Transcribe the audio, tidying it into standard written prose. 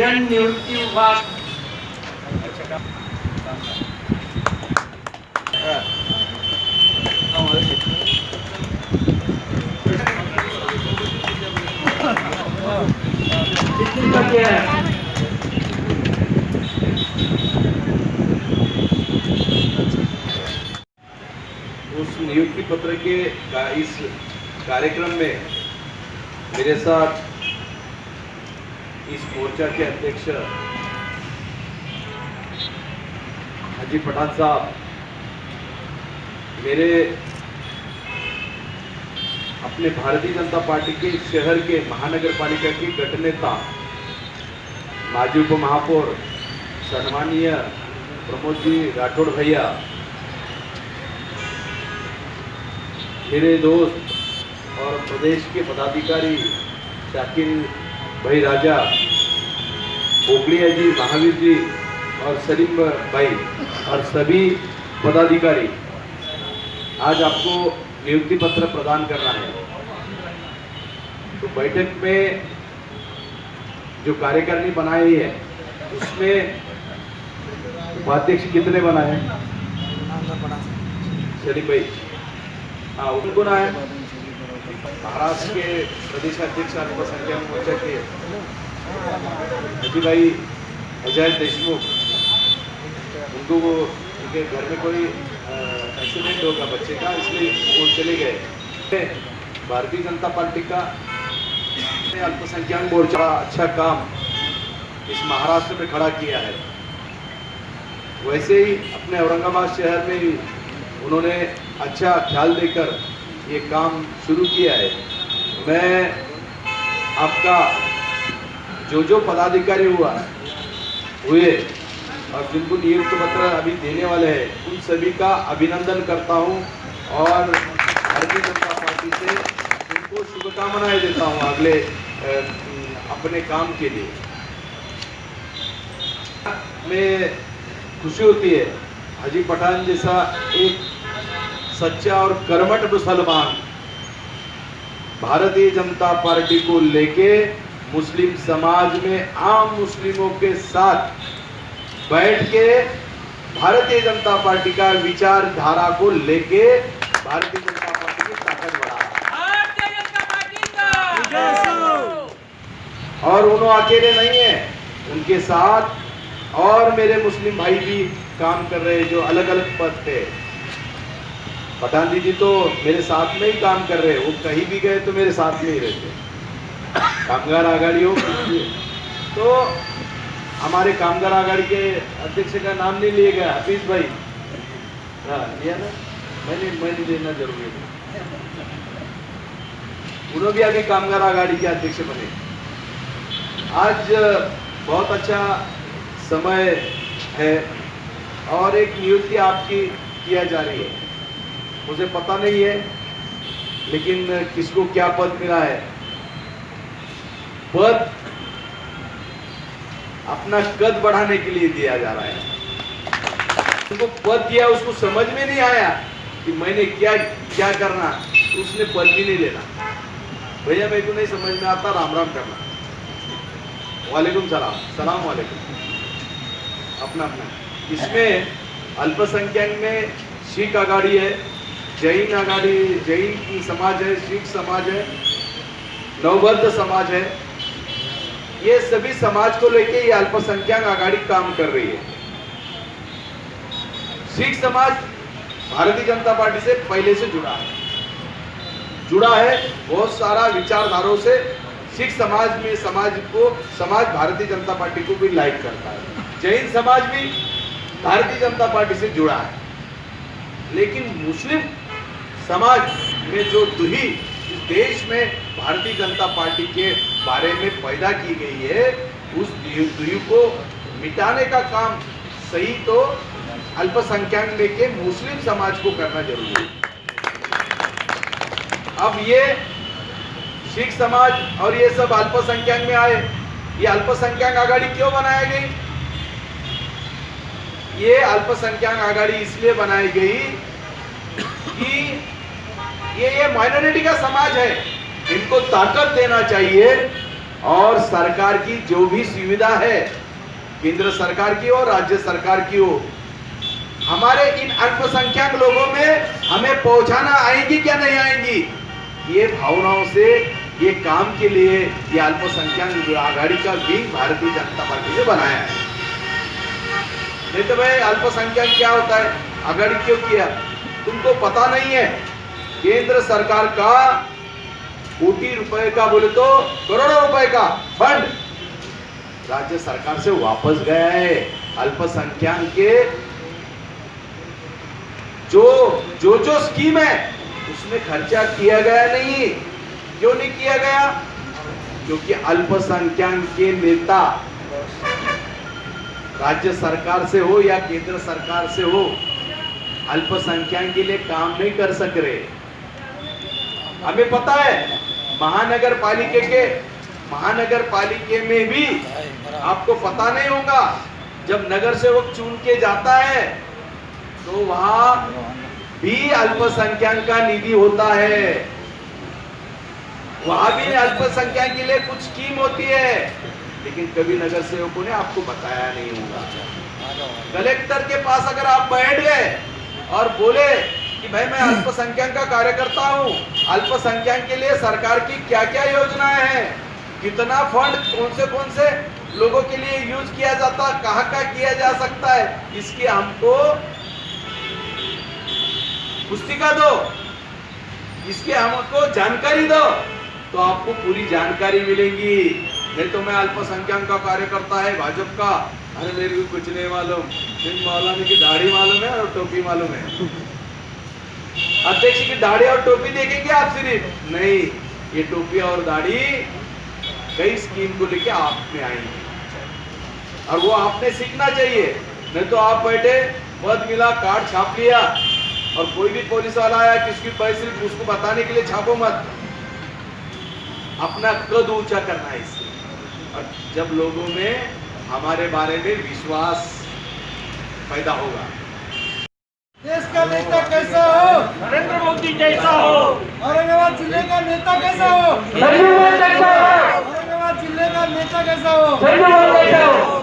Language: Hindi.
किरण नियुक्ति विभाग कितनी बचे हैं? उस नियुक्ति पत्र के इस कार्यक्रम में मेरे साथ इस मोर्चा के अध्यक्ष हाजी पठान साहब, मेरे अपने भारतीय जनता पार्टी के शहर के महानगर पालिका के गठनेता माजी उप महापौर सम्मानीय प्रमोद जी राठौड़ भैया, मेरे दोस्त और प्रदेश के पदाधिकारी शाकिर भाई राजा, बोगलिया जी, महावीर जी और सलीम भाई और सभी पदाधिकारी, आज आपको नियुक्ति पत्र प्रदान करना है। तो बैठक में जो कार्यकारिणी बनाई है उसमें उपाध्यक्ष कितने बनाए? सलीम भाई, हाँ, उनको ना है महाराष्ट्र के प्रदेश अध्यक्ष अल्पसंख्यक मोर्चा के हाजी भाई अजय देशमुख, उनको वो उनके घर में कोई एक्सीडेंट होगा बच्चे का, इसलिए वो चले गए। भारतीय जनता पार्टी का अल्पसंख्यक मोर्चा अच्छा काम इस महाराष्ट्र में खड़ा किया है। वैसे ही अपने औरंगाबाद शहर में भी उन्होंने अच्छा ख्याल देकर ये काम शुरू किया है। मैं आपका जो पदाधिकारी हुए और जिनको नियुक्ति पत्र अभी देने वाले हैं उन सभी का अभिनंदन करता हूं और भारतीय जनता पार्टी से उनको शुभकामनाएं देता हूं अगले अपने काम के लिए। में खुशी होती है हाजी पठान जैसा एक सच्चा और कर्मठ मुसलमान भारतीय जनता पार्टी को लेके मुस्लिम समाज में आम मुस्लिमों के साथ बैठ के भारतीय जनता पार्टी का विचारधारा को लेके भारतीय जनता पार्टी की ताकत बढ़ा। और उन्होंने अकेले नहीं है, उनके साथ और मेरे मुस्लिम भाई भी काम कर रहे हैं जो अलग अलग पद पे। पठान दीदी तो मेरे साथ में ही काम कर रहे हैं, वो कहीं भी गए तो मेरे साथ में ही रहते। कामगार आघाड़ी हो तो हमारे कामगार आघाड़ी के अध्यक्ष का नाम नहीं लिया गया, हफीज भाई, हाँ लिया ना, मैंने लेना जरूरी है। उन्होंने भी अभी कामगार आघाड़ी के अध्यक्ष बने। आज बहुत अच्छा समय है और एक नियुक्ति आपकी किया जा रही है। मुझे पता नहीं है लेकिन किसको क्या पद मिला है। पद अपना कद बढ़ाने के लिए दिया जा रहा है। उनको पद दिया, उसको समझ में नहीं आया कि मैंने क्या क्या करना, उसने पद भी नहीं लेना। भैया मेरे को नहीं समझ में आता, राम राम करना, वालेकुम सलाम, सलाम वालेकुम, अपना अपना। इसमें अल्पसंख्यक में सिख आघाड़ी है, जैन आघाड़ी, जैन समाज है, सिख समाज है, नवबद्ध समाज है। ये सभी समाज को लेके ये अल्पसंख्यक आघाड़ी काम कर रही है। सिख समाज भारतीय जनता पार्टी से पहले से जुड़ा है, बहुत सारा विचारधारों से सिख समाज में समाज भारतीय जनता पार्टी को भी लाइक करता है। जैन समाज भी भारतीय जनता पार्टी से जुड़ा है, लेकिन मुस्लिम समाज में जो दुही देश में भारतीय जनता पार्टी के बारे में पैदा की गई है, उस दुही को मिटाने का काम सही तो अल्पसंख्यक में के मुस्लिम समाज को करना जरूरी है। अब ये सिख समाज और ये सब अल्पसंख्यक में आए, ये अल्पसंख्यक आघाड़ी क्यों बनाई गई? ये अल्पसंख्यक आघाड़ी इसलिए बनाई गई कि ये माइनॉरिटी का समाज है, इनको ताकत देना चाहिए और सरकार की जो भी सुविधा है, केंद्र सरकार की और राज्य सरकार की हो, हमारे इन अल्पसंख्यक लोगों में हमें पहुंचाना आएंगी क्या नहीं आएंगी, ये भावनाओं से ये काम के लिए ये अल्पसंख्यक आघाड़ी का विंग भारतीय जनता पार्टी ने बनाया है। नहीं तो भाई अल्पसंख्यक क्या होता है, आघाड़ी क्यों किया, तुमको पता नहीं है। केंद्र सरकार का कोटि रुपए का बोले तो करोड़ों रुपए का फंड राज्य सरकार से वापस गया है। अल्पसंख्यक के जो स्कीम है उसमें खर्चा किया गया नहीं। क्यों नहीं किया गया, क्योंकि अल्पसंख्यक के नेता राज्य सरकार से हो या केंद्र सरकार से हो, अल्पसंख्यक के लिए काम नहीं कर सक रहे। हमें पता है महानगर पालिके में भी आपको पता नहीं होगा, जब नगर सेवक चुन के जाता है तो वहां भी अल्पसंख्यक का निधि होता है, वहां भी अल्पसंख्यक के लिए कुछ स्कीम होती है, लेकिन कभी नगर सेवकों ने आपको बताया नहीं होगा। कलेक्टर के पास अगर आप बैठ गए और बोले कि भाई मैं अल्पसंख्यक का कार्यकर्ता हूं, अल्पसंख्यक के लिए सरकार की क्या क्या योजनाएं हैं, कितना फंड कौन से लोगों के लिए यूज किया जाता, कहां किया जा सकता है, इसकी हमको पुस्तिका दो, इसकी हमको जानकारी दो, तो आपको पूरी जानकारी मिलेगी। नहीं तो मैं अल्पसंख्यक का कार्यकर्ता है भाजपा का, अरे मेरे को कुछ नहीं मालूम, सिंह मौलाना की दाढ़ी मालूम है और टोपी मालूम है। अध्यक्ष की दाढ़ी और टोपी देखेंगे आप सिर्फ नहीं, ये टोपी और दाढ़ी कई स्कीम को लेके आप में आएंगे और वो आपने सीखना चाहिए। नहीं तो आप बैठे पद मिला, कार्ड छाप लिया और कोई भी पुलिस वाला आया किसकी पैसे, सिर्फ उसको बताने के लिए छापो मत, अपना कद ऊंचा करना है इससे। और जब लोगों में हमारे बारे में विश्वास पैदा होगा। देश का नेता कैसा हो, नरेंद्र मोदी जैसा हो, औरंगाबाद जिले का नेता कैसा हो, संजय जैसा हो, औरंगाबाद जिले का नेता कैसा हो, संजय जैसा हो।